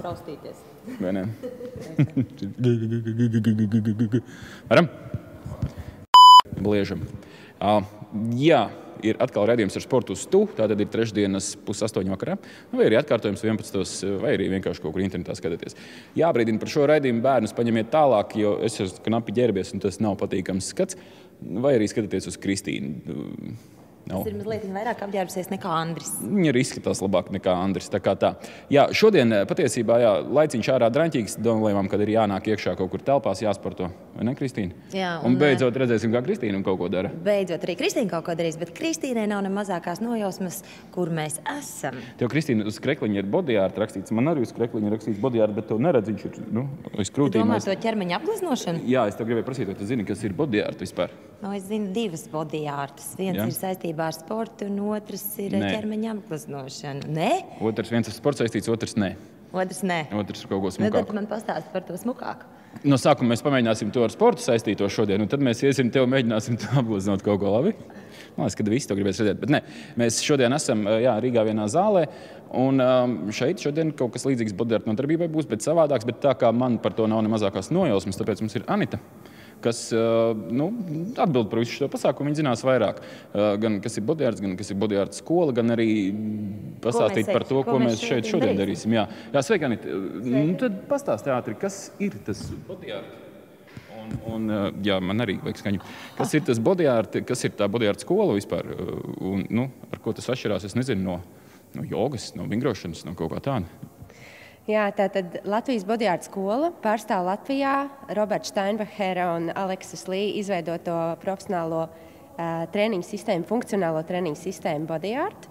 raustīties. Vai ne? Varam? Bliežam. Jā, ir atkal raidījums ar sportu uz tu, tātad ir trešdienas 7:30 vakarā, vai arī atkārtojums 11, vai arī vienkārši kaut kur internetā skatāties. Jābrīdina par šo raidījumu bērnus paņemiet tālāk, jo es esmu knapi ģērbies un tas nav patīkams skats, vai arī skatāties uz Kristīnu. Tas ir mazliet vairāk apģērbusies nekā Andris. Viņa arī izskatās labāk nekā Andris. Tā. Jā, šodien patiesībā laiciņš ārā draņķīgs, domājām, kad ir jānāk iekšā kaut kur telpās, jāsporto. Vai ne, Kristīna? Jā. Un beidzot redzēsim, kā Kristīna kaut ko dara. Beidzot arī Kristīna kaut ko darīs, bet Kristīnai nav ne mazākās nojausmas, kur mēs esam. Tev, Kristīna, uz krekliņa ir bodyart rakstīts. Man arī uz krekliņa ir rakstīts bodyart, bet to neredz, viņš ir, aiz krūtīm. Tu domā to ķermeņa apgleznošanu? Jā, es tev gribēju prasīt, vai tu zini, kas ir bodyart vispār? Es zinu divas bodyartas. Viens ir saistībā ar sportu, un otrs ir ķermeņa apgleznošana. Nē? Viens ir sports saistīts, otrs nē. Otrs nē. Otrs ir kaut ko smukāku. Tad man pastāst par to smukāku. No sākuma mēs pamēģināsim to ar sportu saistīto šodien, un tad mēs iesim tev mēģināsim to apgleznot kaut ko labi. Man liekas, ka visi to gribēs redzēt, bet ne. Mēs šodien esam Rīgā vienā zālē, un šeit šodien kaut kas līdzīgs bodyart nodarbībai būs, bet savādāks, bet tā kā man par to nav ne mazākās nojausmas, tāpēc mums ir Anita, kas atbild par visu šo pasākumu. Viņa zinās vairāk, gan kas ir bodyarts, gan kas ir bodyarta skola, gan arī pastāstīt par to, ko mēs šeit šodien darīsim. Jā, sveiki, Anita. Tad pastāsti ātri, kas ir tas bodyart? Jā, man arī vajag skaņu. Kas ir tas bodyart, kas ir tā bodyarta skola vispār? Un, ar ko tas atšķirās, es nezinu, no jogas, no vingrošanas, no kaut kā tāda. Jā, tātad Latvijas bodyarta skola pārstāv Latvijā Roberta Steinbachera un Aleksas Lī izveidoto profesionālo treniņu sistēmu, funkcionālo treniņu sistēmu bodyart.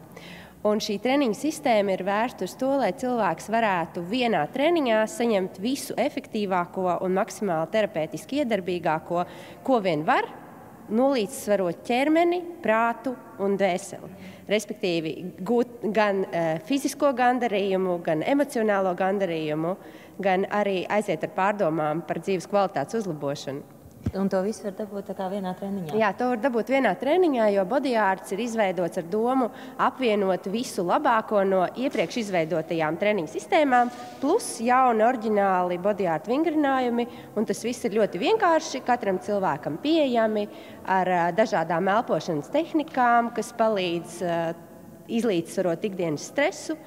Un šī treniņu sistēma ir vērsta uz to, lai cilvēks varētu vienā treniņā saņemt visu efektīvāko un maksimāli terapeitiski iedarbīgāko, ko vien var, nolīdzsvarot ķermeni, prātu un dvēseli. Respektīvi, gūt gan fizisko gandarījumu, gan emocionālo gandarījumu, gan arī aiziet ar pārdomām par dzīves kvalitātes uzlabošanu. Un to visu var dabūt tā kā vienā treniņā? Jā, to var dabūt vienā treniņā, jo bodyarts ir izveidots ar domu apvienot visu labāko no iepriekš izveidotajām treniņu sistēmām, plus jauni, oriģināli bodyart vingrinājumi, un tas viss ir ļoti vienkārši, katram cilvēkam pieejami ar dažādām elpošanas tehnikām, kas palīdz izlīdzsvarot ikdienas stresu,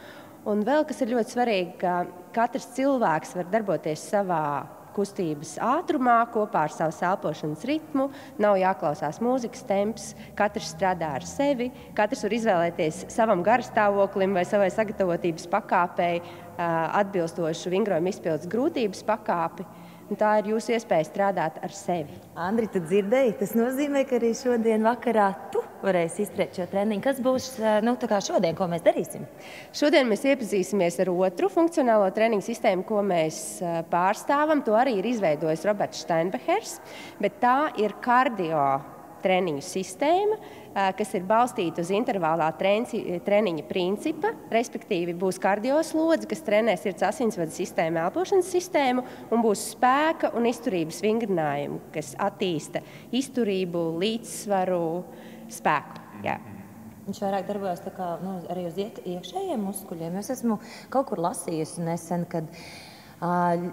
un vēl, kas ir ļoti svarīgi, ka katrs cilvēks var darboties savā kustības ātrumā, kopā ar savu elpošanas ritmu, nav jāklausās mūzikas temps, katrs strādā ar sevi, katrs var izvēlēties savam garastāvoklim vai savai sagatavotības pakāpei atbilstošu vingrojuma izpildes grūtības pakāpi. Un tā ir jūsu iespēja strādāt ar sevi. Andri, tu dzirdēji? Tas nozīmē, ka arī šodien vakarā tu varēsi izturēt šo treniņu. Kas būs tā kā šodien, ko mēs darīsim? Šodien mēs iepazīsimies ar otru funkcionālo treniņu sistēmu, ko mēs pārstāvam. To arī ir izveidojis Roberts Steinbachers, bet tā ir kardio treniņu sistēma, kas ir balstīta uz intervālā treniņa principa, respektīvi būs kardioslodze, kas trenē sirds asinsvadu sistēmu, elpošanas sistēmu, un būs spēka un izturības vingrinājumi, kas attīsta izturību, līdzsvaru, spēku. Jā. Viņš vairāk darbojas tā kā, arī uz iekšējiem muskuļiem. Es esmu kaut kur lasījusi nesen, kad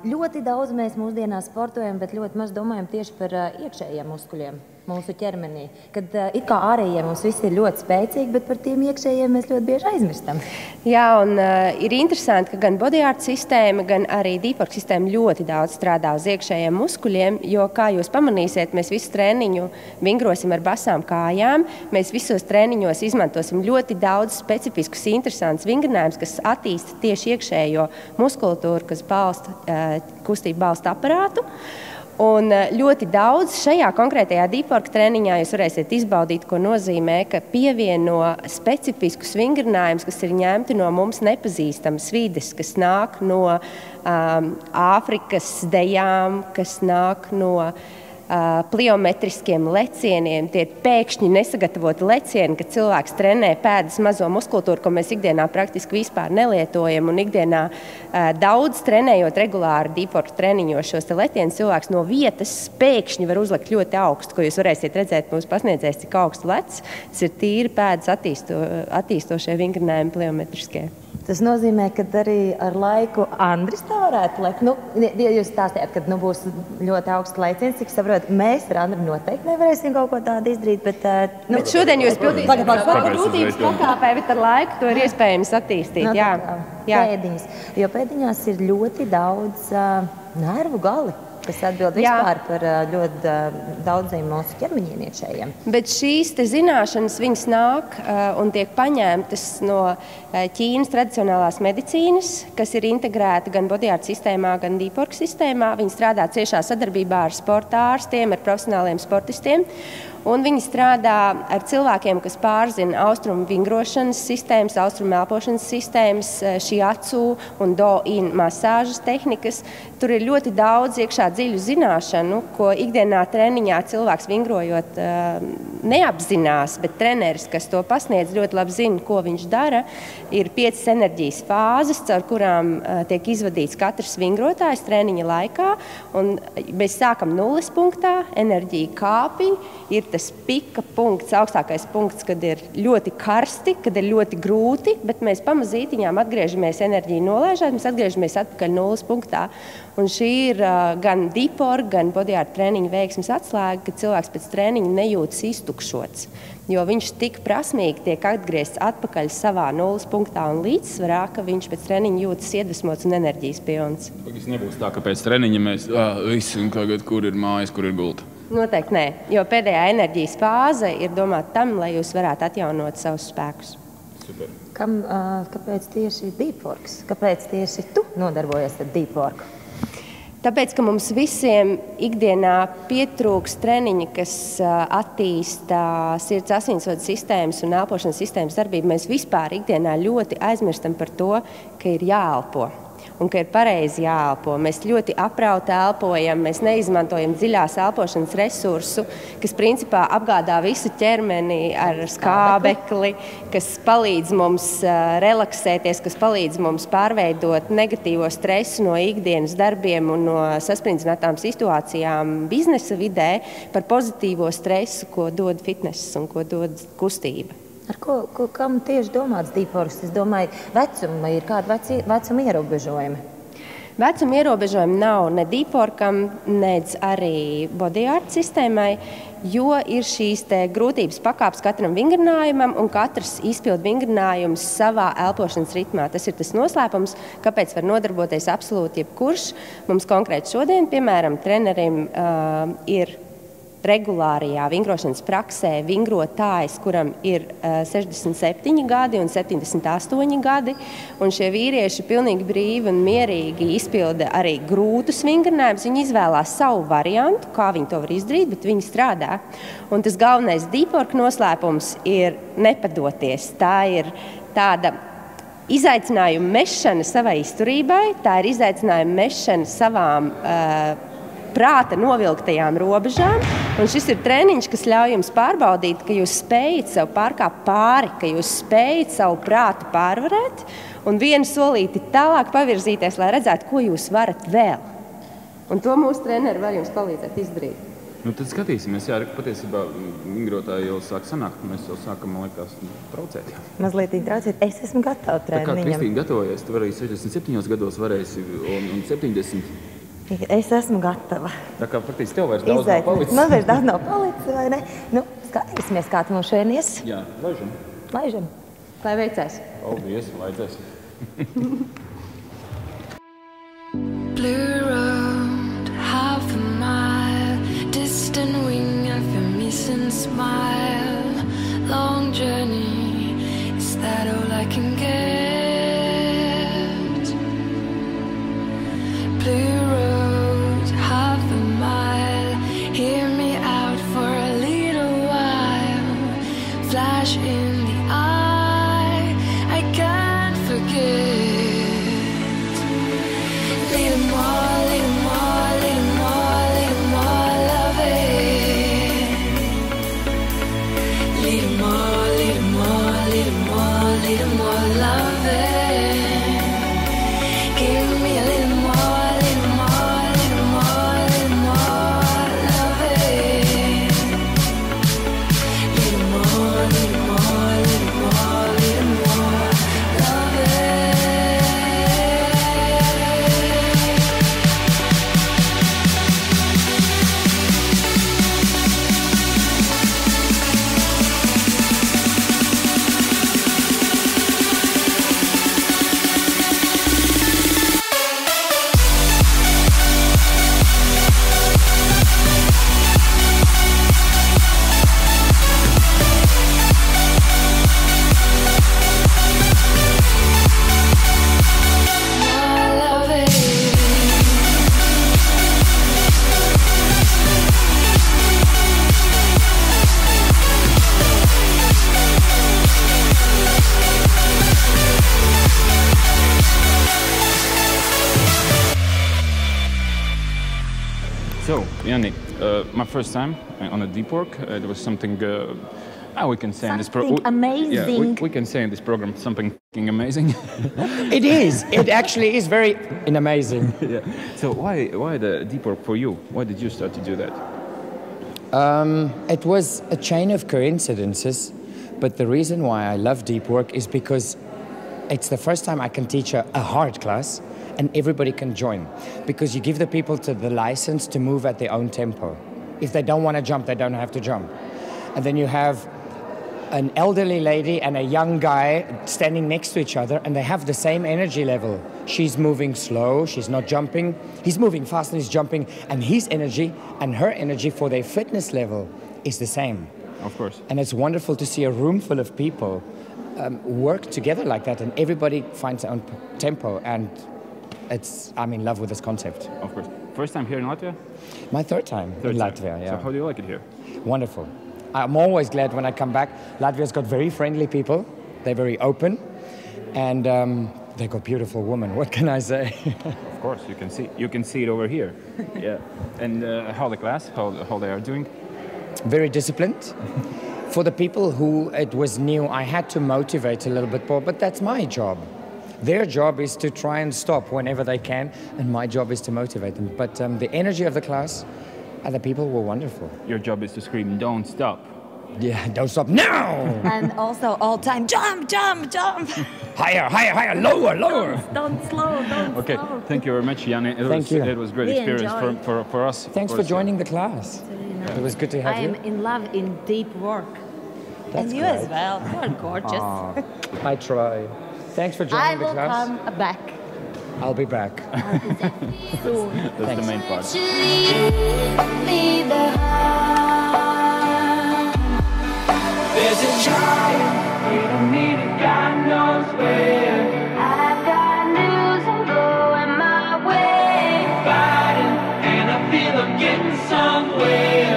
ļoti daudz mēs mūsdienās sportojam, bet ļoti maz domājam tieši par iekšējiem muskuļiem mūsu ķermenī. Kad it kā ārējie mums visi ir ļoti spēcīgi, bet par tiem iekšējiem mēs ļoti bieži aizmirstam. Jā, un ir interesanti, ka gan bodyart sistēma, gan arī deepwork sistēma ļoti daudz strādā uz iekšējiem muskuļiem, jo, kā jūs pamanīsiet, mēs visu treniņu vingrosim ar basām kājām. Mēs visos treniņos izmantosim ļoti daudz specifiskus, interesantus vingrinājumus, kas attīsta tieši iekšējo muskulatūru, kas kustību balsta aparātu. Un ļoti daudz šajā konkrētajā deepwork treniņā jūs varēsiet izbaudīt, ko nozīmē, ka pievieno specifiskus vingrinājumus, kas ir ņemti no mums nepazīstamas vides, kas nāk no Āfrikas dejām, kas nāk no pliometriskiem lecieniem. Tie ir pēkšņi nesagatavoti lecieni, kad cilvēks trenē pēdas mazo muskulatūru, ko mēs ikdienā praktiski vispār nelietojam. Un ikdienā daudz trenējot regulāri deepwork treniņos šos lecienus, cilvēks no vietas pēkšņi var uzlikt ļoti augstu, ko jūs varēsiet redzēt mūsu pasniedzējs, cik augstu lec. Tas ir tīri pēdas attīstošie vingrinājumi pliometriskie. Tas nozīmē, ka arī ar laiku Andris tā varētu lekt. Nu, ja jūs stāstījāt, ka būs ļoti augsts lēciens, cik saprotu, mēs ar Andru noteikti nevarēsim kaut ko tādu izdarīt. Bet šodien jūs pildīsiet grūtības pakāpē, bet ar laiku to ir iespējams attīstīt. No, pēdiņas. Jo pēdiņās ir ļoti daudz nervu gali, kas atbild vispār par ļoti daudziem mūsu ķermeņiem iekšējiem. Bet šīs zināšanas viņas nāk un tiek paņemtas no Ķīnas tradicionālās medicīnas, kas ir integrēta gan Bodyart sistēmā, gan Deepwork sistēmā. Viņi strādā ciešā sadarbībā ar sporta ārstiem, ar profesionāliem sportistiem. Un viņi strādā ar cilvēkiem, kas pārzina austrumu vingrošanas sistēmas, austrumu elpošanas sistēmas, šiatsu un do-in masāžas tehnikas. Tur ir ļoti daudz iekšā dziļu zināšanu, ko ikdienā treniņā cilvēks vingrojot neapzinās, bet treneris, kas to pasniedz, ļoti labi zina, ko viņš dara. Ir 5 enerģijas fāzes, caur kurām tiek izvadīts katrs vingrotājs treniņa laikā. Un mēs sākam 0 punktā, enerģija kāpj, ir tas pika punkts, augstākais punkts, kad ir ļoti karsti, kad ir ļoti grūti, bet mēs pamazītiņām atgriežamies enerģiju nolaižāt, mēs atgriežamies atpakaļ 0 punktā. Un šī ir gan Deepwork, gan Bodyart treniņu veiksmes atslēga, ka cilvēks pēc treniņa nejūtas iztukšots, jo viņš tik prasmīgi tiek atgriezts atpakaļ savā 0 punktā un līdzsvarā, ka viņš pēc treniņa jūtas iedvesmots un enerģijas pilns. Tas nebūs tā, ka pēc treniņa mēs visi un tagad, kur ir mājas, kur ir gulta. Noteikti nē, jo pēdējā enerģijas fāze ir domāta tam, lai jūs varētu atjaunot savus spēkus. Super. Kāpēc tieši Deepworks? Kāpēc tieši tu nodarbojies ar Deepwork? Tāpēc, ka mums visiem ikdienā pietrūks treniņi, kas attīsta sirds asinsvadu sistēmas un elpošanas sistēmas darbību. Mēs vispār ikdienā ļoti aizmirstam par to, ka ir jāelpo. Un ka ir pareizi jāelpo. Mēs ļoti aprauti elpojam, mēs neizmantojam dziļās elpošanas resursu, kas principā apgādā visu ķermeni ar skābekli, kas palīdz mums relaksēties, kas palīdz mums pārveidot negatīvo stresu no ikdienas darbiem un no sasprindzinātām situācijām biznesa vidē par pozitīvo stresu, ko dod fitness un ko dod kustība. Ar kam tieši domāts Deepworks? Es domāju, vecuma ir kāda vecuma ierobežojumi? Vecuma ierobežojumi nav ne Deepworkam, nedz arī Bodyart sistēmai, jo ir šīs grūtības pakāpes katram vingrinājumam un katrs izpild vingrinājums savā elpošanas ritmā. Tas ir tas noslēpums, kāpēc var nodarboties absolūti jebkurš. Mums konkrēti šodien, piemēram, trenerim ir regulārajā vingrošanas praksē vingrotājs, kuram ir 67 gadi un 78 gadi, un šie vīrieši pilnīgi brīvi un mierīgi izpilda arī grūtus vingrinājumus. Viņi izvēlās savu variantu, kā viņi to var izdarīt, bet viņi strādā. Un tas galvenais Deepwork noslēpums ir nepadoties. Tā ir tāda izaicinājuma mešana savai izturībai, tā ir izaicinājuma mešana savām prāta novilktajām robežām. Un šis ir treniņš, kas ļauj jums pārbaudīt, ka jūs spējat sev pārkāpt pāri, ka jūs spējat savu prātu pārvarēt un vienu solīti tālāk pavirzīties, lai redzētu, ko jūs varat vēl. Un to mūsu treneri var jums palīdzēt izdarīt. Nu, tad skatīsimies, jā, patiesībā vingrotāji jau sāk sanākt, mēs jau sākam, man liekas, traucēt. Jā. Mazliet traucēt. Es esmu gatava treniņam. Tā kā Kristīna gatavojies, tu arī 67 gados varēsi un 70. Es esmu gatava. Tā kā faktiski tev vairs daudz nav palicis. Man vairs daudz nav palicis, vai ne? Nu, skatīsimies, kā tu mums šodien ies. Jā, laižam. Laižam. Lai veicās. Paldies, laicēs. Blue road, half a mile, distant wing of a missing smile. Long journey, is that all I can get? Blue road, half a mile, hear me out for a little while. Flash in the eye, I can't forget. Little more, little more, little more, little more love it. Little more, little more, little more, little more love it. Give me a little more. Little more, little more, little more, little more, love it. Yanni, my first time on a deep work, it was something we can say in this Something amazing. Yeah, we can say in this program something amazing. It is. It actually is very amazing. Yeah. So why the deep work for you? Why did you start to do that? It was a chain of coincidences, but the reason why I love deep work is because it's the first time I can teach a hard class and everybody can join, because you give the people the license to move at their own tempo. If they don't want to jump, they don't have to jump. And then you have an elderly lady and a young guy standing next to each other, and they have the same energy level. She's moving slow, she's not jumping. He's moving fast and he's jumping, and his energy and her energy for their fitness level is the same. Of course. And it's wonderful to see a room full of people work together like that, and everybody finds their own tempo, and I'm in love with this concept. Of course. First time here in Latvia? My third time in Latvia, yeah. So how do you like it here? Wonderful. I'm always glad when I come back. Latvia's got very friendly people. They're very open, and they've got beautiful women. What can I say? Of course, you can see it over here. Yeah. And how the class? How they are doing? Very disciplined. For the people who it was new, I had to motivate a little bit more, but that's my job. Their job is to try and stop whenever they can, and my job is to motivate them. But the energy of the class and the people were wonderful. Your job is to scream, "Don't stop." Yeah, don't stop now! And also all time, jump, jump, jump. Higher, higher, higher, lower, lower. Don't slow, don't Okay, slow. thank you very much, Yanni. Thank you. It was a great We experience enjoyed. for us. Thanks for joining the class. It was good to have I you. am in love in deep work. That's and you great. as well. You are gorgeous. I try. Thanks for I joining the will class. come back I'll be back. soon. That's the main part. There's a giant waiting me to God knows where. I've got news and going my way. Fighting and I feel I'm getting somewhere.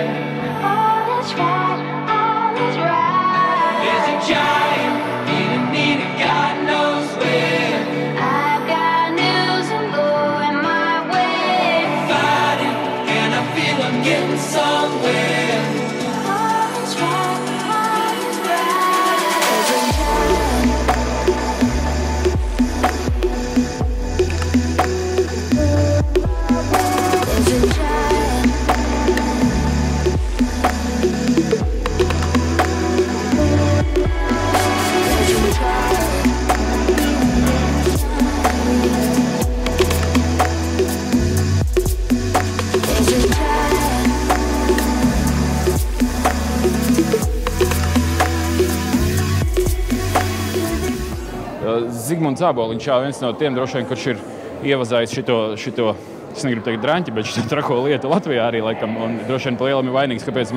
All is right, all is right. There's a giant waiting me to God knows where. I've got news and going my way. Fighting and I feel I'm getting somewhere. All is right. Zigmunds Āboliņš, viens no tiem droši vien, kurš ir ievazājis šito, es negribu teikt draņķi, bet šito trako lietu Latvijā arī, laikam, un droši vien pa lielam ir vainīgs, kāpēc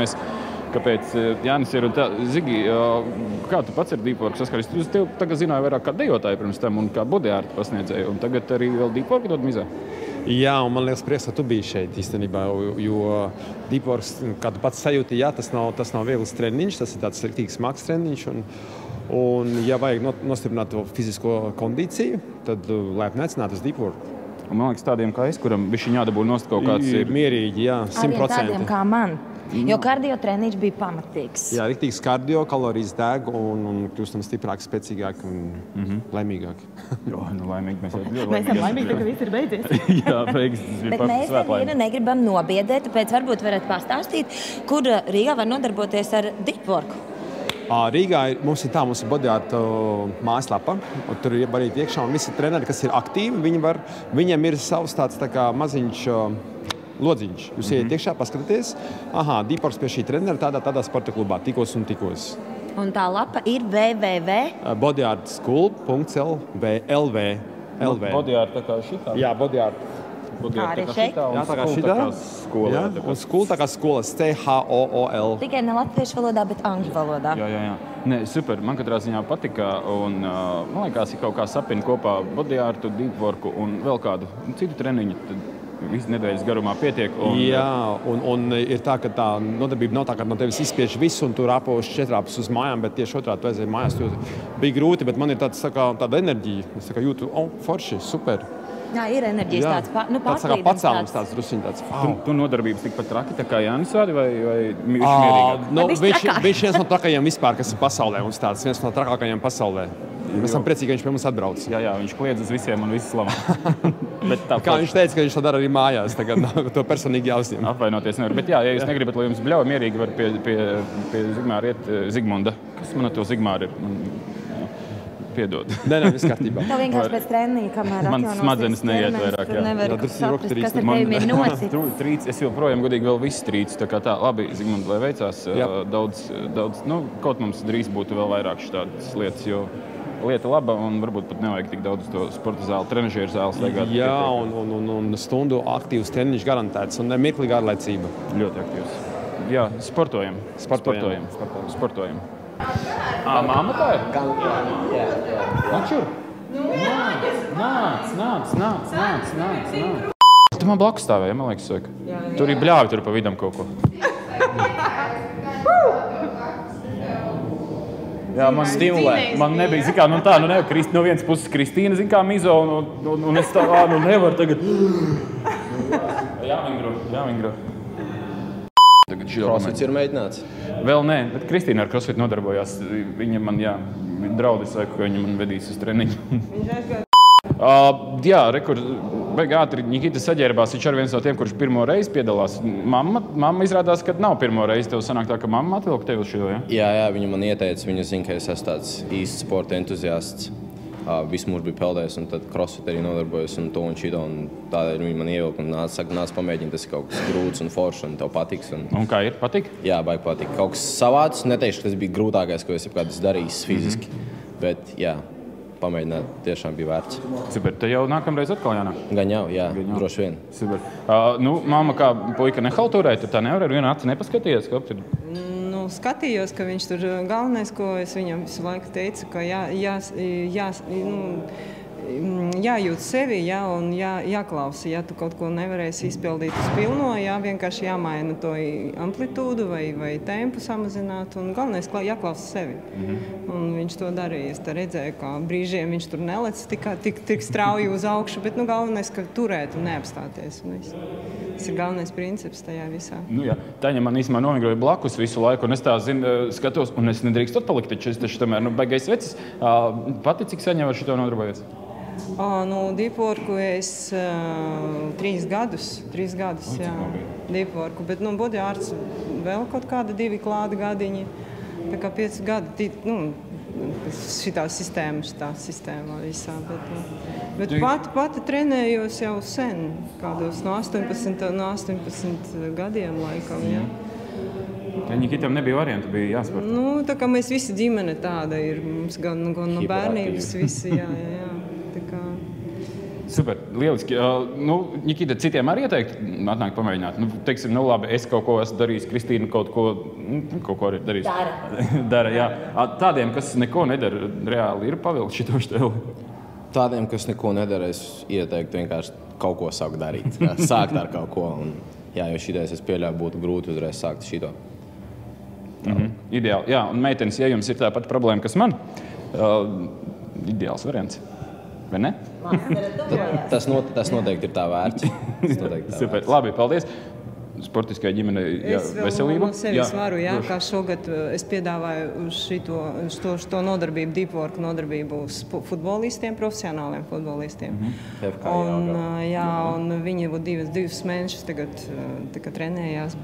Jānis ir. Un tā, Zigi, kā tu pats ar Deep Work saskaries? Tu tev tagad zināji vairāk kā dejotāju pirms tam un kā bodyārtu pasniedzēju, un tagad arī vēl Deep Work dod mizā? Jā, un man liekas prieks, ka tu biji šeit īstenībā, jo Deep Work, kā tu pats sajūti, jā, tas nav viegls treniņš, tas ir tāds sliktīgs smags treniņš, un ja vajag nostiprināt to fizisko kondīciju, tad laipni aicināt uz Deep Work. Un man liekas tādiem kā es, kuram bišķiņ jādabū nost kaut kāds ir. Mierīgi, jā, 100%. Arī tādiem kā man. Jo kardio treniņš bija pamatīgs. Jā, riktīgs kardio, kalorijas deg un kļūstam stiprāki, spēcīgāki un laimīgāki. Jo, laimīgi mēs ļoti Mēs esam laimīgi, ka viss ir beidzies. Jā, beigas, tas bija Bet mēs nevienu negribam nobiedēt, tāpēc varbūt varat pastāstīt, kur Rīgā var nodarboties ar Deep Work. Rīgā mums ir bodyārta mājaslapa, un tur var iet iekšā, un visi treneri, kas ir aktīvi, viņiem ir savs tāds tā kā maziņš lodziņš. Jūs iet iekšā, paskatāties, Deep Work pie šī trenera tādā sporta klubā, tikos un tikos. Un tā lapa ir www. bodyartschool.lv. Bodyārta tā kā šitā? Jā, bodyārta. Kā arī šeit? Jā, tā kā šitā. Skola. Un skola tā kā skolas, CHOOL. Tikai ne latviešu valodā, bet angļu valodā. Jā. Nē, super. Man katrā ziņā patika, un man liekas, ir kaut kā sapina kopā bodyārtu, Deep Worku un vēl kādu citu treniņu. Visu nedēļas garumā pietiek. Jā, un ir tā, ka tā nodarbība nav tā, ka no tevis izspiež visu, un tu rāpoši 4 rāpus uz mājām, bet tieši otrādi tu aizēji mājās. Bija grūti, bet man ir tāda enerģija. Es jūtu, forši, super. Jā, ir enerģijas tāds, tāds kā pacēlums tāds drusciņ tāds. Tu nodarbības tikpat traki, tā kā Jānis Vādi vai viņš mierīgāk? Viņš viens no trakajiem vispār, kas ir pasaulē. Mums tāds viens no trakākajiem pasaulē. Mēs esam priecīgi, ka viņš pie mums atbrauc. Jā, viņš kliedz uz visiem un visu slavā. Kā viņš teica, ka viņš to dara arī mājās. Tagad to personīgi jāuzņem. Apvainoties nevar. Bet jā, ja jūs negribat, lai jums bļauj mierīgi, var pie Zigmāra iet. Zigmunda. Kas man ar to Zigmāru ir? Piedod. Nē, viss kārtībā. Tā vienkārši pēc treniņa, kamēr man smadzenes neiet vairāk. Nevar saprast, kas ar tevim ir noticis. Es joprojām godīgi vēl visu trīcu. Tā kā tā, labi, Zigmund, lai veicās. Daudz, kaut mums drīz būtu vēl vairāk šādas lietas, jo lieta laba un varbūt pat nevajag tik daudz to sporta zāli, trenažieru zāli staigāt. Jā, un stundu aktīvs treniņš garantēts un nemirkli garlaicība. Ļoti aktīvs. Jā, sportojam. Māma tā ir? Nāc. Tu man blakus stāvēji, man liekas, saka. Tur ir bļāvi, tur pa vidam kaut ko. Jā, man stimulē. Man nebija, zin kā, no vienas puses Kristīna, zin kā, mizo, un es tā, nevaru tagad. Jāvingro. Crossfits ir mēģināts? Vēl nē, bet Kristīna ar crossfit nodarbojās. Viņa man, draudi saka, ka viņa man vedīs uz treniņu. Jā, baigi ātri Nikita saģērbās. Viņš ar viens no tiem, kurš pirmo reizi piedalās. Mamma izrādās, ka nav pirmo reizi. Tev sanāk tā, ka mamma atvilka tevi uz šo, ja? Jā, viņa man ieteica. Viņa zina, ka es esmu tāds īsts sporta entuziasts. Visu mūžu bija peldējis, un tad crossfit arī nodarbojos un to un šito. Tādēļ viņi man ievilka un nāca pamēģināt. Tas ir kaut kas grūts un foršs, un tev patiks. Un kā ir? Patīk? Jā, baigi patīk. Kaut kas savāds. Neteikšu, ka tas bija grūtākais, ko es jebkad darījis fiziski. Bet, jā, pamēģināt tiešām bija vērts. Super. Te jau nākamreiz atkal jānāk? Gan jau, jā, droši vien. Super. Mamma kā puika nehalturēja, tad tā nevar ar vienu aci nepaskatījies, ka tur... Skatījos, ka viņš tur galvenais, ko es viņam visu laiku teicu, ka jājūt sevi, un jāklausa. Ja tu kaut ko nevarēsi izpildīt uz pilno, vienkārši jāmaina to amplitūdu vai tempu samazināt, un galvenais jāklausa sevi. Un viņš to darīja. Es redzēju, ka brīžiem viņš tur nelec tik strauji uz augšu, bet galvenais, ka turēt un neapstāties. Tas ir galvenais princips tajā visā. Taņa man īstenībā novingroja blakus visu laiku, un es tā skatos, un es nedrīkstu atpalikt, taču es tomēr baigais vecis. Pati, cik sen jau ar šito nodarbojies? Deepworku es 3 gadus, jā. Deepworku, bet bodyarts vēl kaut kāda 2 klāta gadiņi. Tā kā 5 gadi, šitā sistēma visā. Bet pati trenējos jau sen, kādos no 18 gadiem laikam, jā. Nikitam nebija variantu, bija jāsporta. Tā kā mēs visi ģimene tāda ir, mums gan no bērnības visi, jā. Super, lieliski. Nikita, citiem arī ieteikt atnākt pamēģināt? Teiksim, labi, es kaut ko esmu darījis, Kristīna kaut ko arī darījis. Dara, jā. Tādiem, kas neko nedara, reāli ir pavilkt šito šteli? Tādiem, kas neko nedara, es ieteiktu vienkārši kaut ko sākt darīt. Sākt ar kaut ko. Jo šitais, es pieļauju, būtu grūti uzreiz sākt šito. Ideāli. Jā, un meitenes, ja jums ir tā pati problēma, kas man, ideāls variants. Vai ne? Tas noteikti ir tā vērts. Super, labi, paldies. Sportiskai ģimenei veselība. Es sevis varu, kā šogad es piedāvāju uz to nodarbību, deepwork nodarbību uz futbolistiem, profesionāliem futbolistiem. Un viņi jau 2 mēnešus tagad trenējās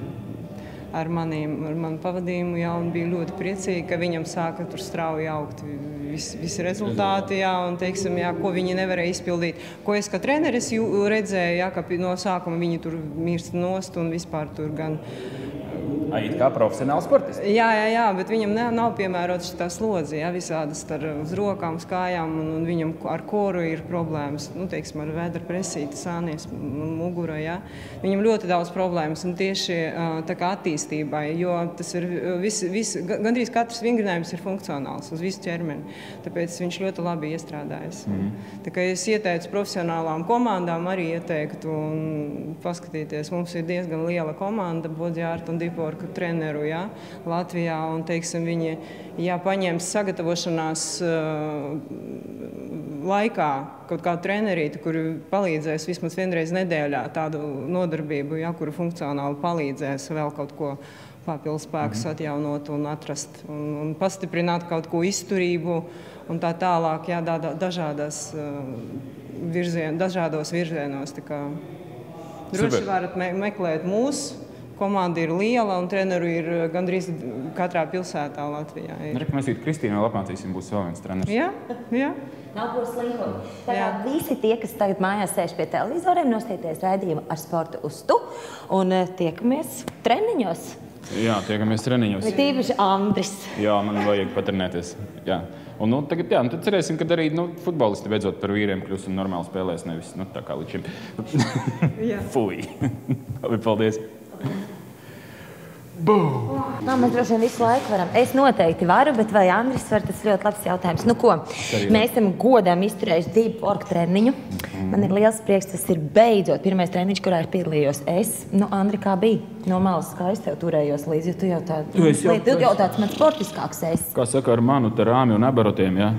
ar manu pavadījumu, un bija ļoti priecīgi, ka viņam sāka tur strauji augt visi rezultāti, un, teiksim, ko viņi nevarēja izpildīt. Ko es kā treneris redzēju, ka no sākuma viņi tur mirst nost un vispār tur gan... It kā profesionāls sportists. Jā, bet viņam nav piemērots šitā slodze, visādas uz rokām, uz kājām, un viņam ar koru ir problēmas, teiksim, ar vēdra presīti, sānies, mugura, Viņam ļoti daudz problēmas, un tieši tā kā attīstībai, jo tas ir gandrīz katrs vingrinājums ir funkcionāls uz visu ķermeni, tāpēc viņš ļoti labi iestrādājas. Tā kā es ieteicu profesionālām komandām, arī ieteiktu un paskatīties, mums ir diezgan liela komanda, bodyart un deepwork treneru, Latvijā, un, teiksim, viņi, paņems sagatavošanās laikā kaut kādu trenerīti, kuri palīdzēs vismaz vienreiz nedēļā tādu nodarbību, ja, kuru funkcionāli palīdzēs vēl kaut ko papildus spēkus atjaunot un atrast un pastiprināt kaut ko izturību un tā tālāk, jā, dažādos virzienos. Tā kā droši varat meklēt mūsu. Komanda ir liela un treneru ir gandrīz katrā pilsētā Latvijā. Mēs Kristīnu vēl apmācīsim, būs vēl viens treneris. Jā. Nav ko slīkot. Tā kā visi tie, kas tagad mājās sēž pie televizoriem, nostieties raidījumu ar sportu uz tu un tiekamies treniņos. Jā, tiekamies treniņos. Bet īpaši Andris. Jā, man vajag patrenēties. Jā. Un tagad, jā, tad cerēsim, ka arī futbolisti beidzot par vīriem kļūs un normāli spēlēs, nevis tā kā līdz šim. Fuj. Labi, paldies. Mēs droši vien visu laiku varam. Es noteikti varu, bet vai Andris var, tas ļoti labs jautājums. Nu ko, mēs esam godām izturējuši Deep Work treniņu. Man ir liels prieks, tas ir beidzot pirmais treniņš, kurā ir piedalījos es. Andri, kā bija? No malas kā es tev turējos līdzi, jo tu jau tāds man sportiskāks esi. Kā saka, ar manu te rāmi un abarotiem, jā?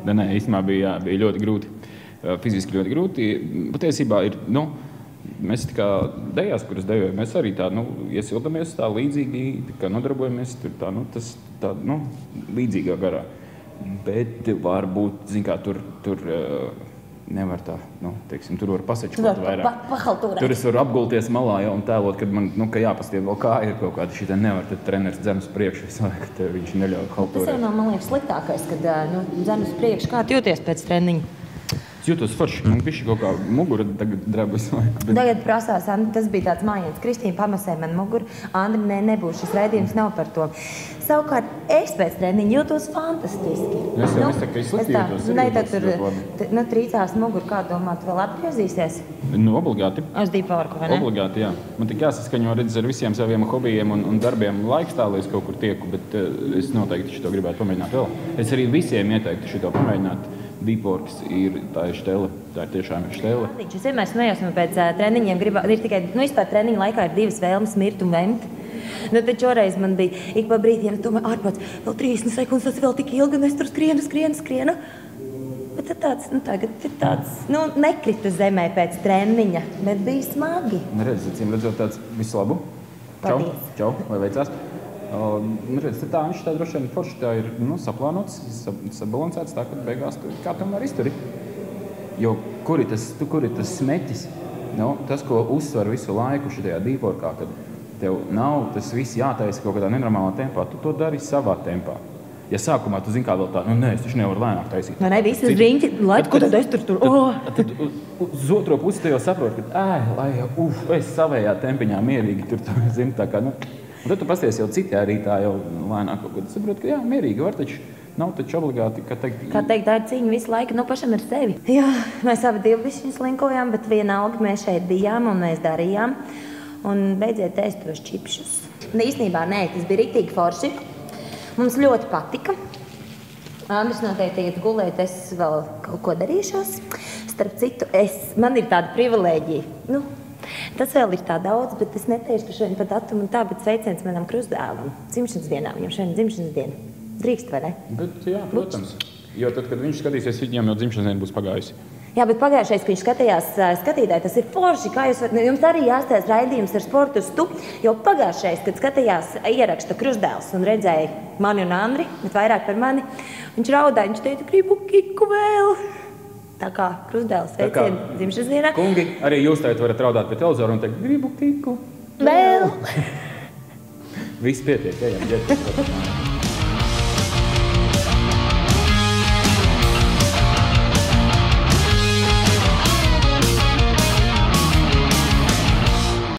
Nē, īstenībā bija ļoti grūti. Fiziski ļoti grūti. Patiesībā ir, mēs kā dejās, kuras dejojam, mēs arī tā, iesildamies tā līdzīgi, kā nodarbojamies tā, līdzīgā garā. Bet varbūt, zin kā, tur nevar tā, teiksim, tur var pasečkot vairāk. Tur es varu apgulties malā jau un tēlot, kad man, ka jāpastiet vēl kā ir kaut kāda šitā nevar, tad treneris dzen uz priekšu, visu laiku, ka viņš neļauj halturēt. Tas jau nav, man liekas, sliktākais, kad dzen uz priekšu. Kā tu jūties pēc treniņa? Es jūtos forši. Man bišķi kaut kā mugura tagad drabas. Tagad prasās, Andri, tas bija tāds mājiens. Kristīna pamasē man muguru. Andri, nebūs, šis raidījums nav par to. Savukārt, es pēc treniņa jūtos fantastiski. Es jau nesaku, ka es slikti jūtos. Nē, tad tur trīcās muguru. Kā domā, tu vēl atgriezīsies? Obligāti. Uz Deep Work, vai ne? Obligāti, jā. Man tik jāsaskaņo redz ar visiem saviem hobijiem un darbiem laikstāli, es kaut kur tieku, bet es noteikti šito gribētu pamēģināt vēl. Es arī visiem ieteiktu šito pamēģināt. Deep Works tā ir štele, tā ir tiešām ir štele. Es vienmēr smējos, man pēc treniņiem ir tikai, vispār treniņa laikā ir divas vēlmes mirt un vemt. Tad šoreiz man bija ik pa brīdi, domāju, ārpēc, vēl 30 sekundes, tas vēl tik ilgi, un es tur skrienu. Bet tad tagad ir tāds, nekritu zemē pēc treniņa, bet bija smagi. Redzot tāds visu labu. Paldies. Čau, lai veicās. Tā viņš tā droši vien forši tā ir saplānots, sabalansēts tā, ka beigās kā tomēr izturi. Jo kur ir tas smeķis? Tas, ko uzsver visu laiku šitajā Deep Workā, kad tev nav tas viss jātaisa kaut kādā nenormālā tempā, tu to dari savā tempā. Ja sākumā tu zini kā vēl tā, nē, es taču nevaru lēnāk taisīt. Ne, visi uz riņķi, ko tad es tur? Tad uz otro pusi tu jau saproti, ka es savējā tempiņā mierīgi tur, zini, tā kā, Un tad tu pasties jau citā rītā, jau lēnāk kaut ko. Tu saproti, ka jā, mierīgi var, taču nav taču obligāti, kā teikt, tā ir cīņa visu laiku, pašam ar sevi. Jā, mēs abi divi višķiņus linkojām, bet vienalga mēs šeit bijām un mēs darījām. Un beidziet ēst tos čipšus. Īstenībā nē, tas bija riktīgi forši. Mums ļoti patika. Andris noteikti iet gulēt, es vēl kaut ko darīšos. Starp citu, man ir tāda privilēģija. Tas vēl ir tā daudz, bet es neteikšu par šodien par datumu un tā, bet sveiciens manam krustdēlam. Dzimšanas dienā, viņam šodien dzimšanas diena. Drīkst, vai ne? Bet, jā, protams. Jo tad, kad viņš skatīsies, viņam jau dzimšanas diena būs pagājusi. Jā, bet pagājušais, kad viņš skatījās skatītāji, tas ir forši, kā jums arī jāstāsta raidījums ar sportu uz tu, jo pagājušais, kad skatījās ieraksta krustdēls un redzēja mani un Andri, bet vairāk par mani, viņš raudāja, viņš teica, gribu kiku vēl. Tā kā krustdēls sveicienu dzimšanas dienā. Kungi, arī jūs tagad varat raudāt pie televizoru un teikt, gribu kiku. Vēl. Viss pietiek, ejam, ģērķi.